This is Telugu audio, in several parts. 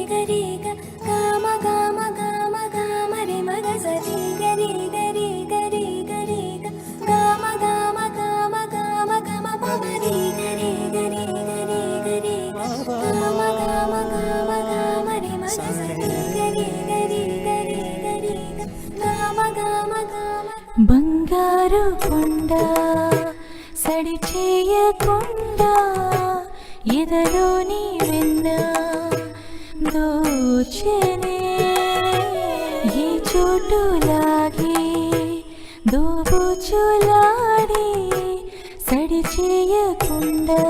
గరి గ గామ గామ గామ గామ రి మగ సరి గరి గరి గరి గరి గ గామ గామ గామ గామ గమ పమ రి గరి గరి గరి గరి గ గామ గామ గామ గామ రి మగ సరి గరి గరి గరి గరి గ గామ గామ గామ బంగారు కొండ సడి చేయకుండా ఎదలోని వెన్న దోచెనే ఈ చోటు లాగి దోబుచులాడి సడి చేయకుండా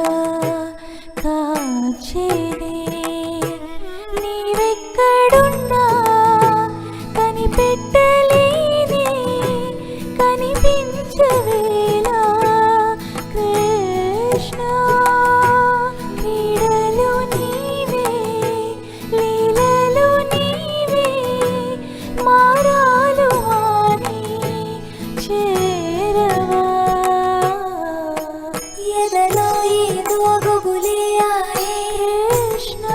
కాచెనే నీవెక్కడున్నా కనిపెట్టలేని కనిపించవేలా కృష్ణ క్రీడలు నీవే లీలలు నీవే మారాలు అని చేరవా ఎదలో ఏదో గుబులే ఆయే కృష్ణ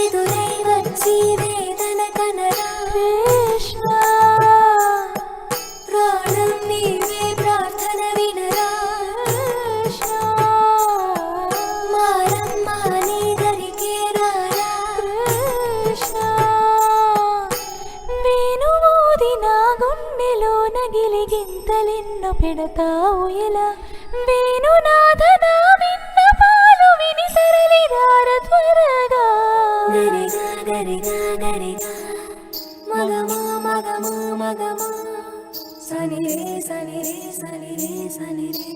ఎదురై వచ్చి వేదన కనరా కృష్ణ ప్రాణం నీవే ప్రార్థన వినరా కృష్ణ మారమ్మా నీ దరికే రారా కృష్ణ వేణువూది నా గుండెలో నగిలి గింతలెన్నో పెడతావు ఎలా వేణునాథ నా విన్నపాలు విని తరలి రార త్వరగా గరిగా గరిగా గరిగా మగమా మగమా మగమా సని రే సని రే సని రే సని రే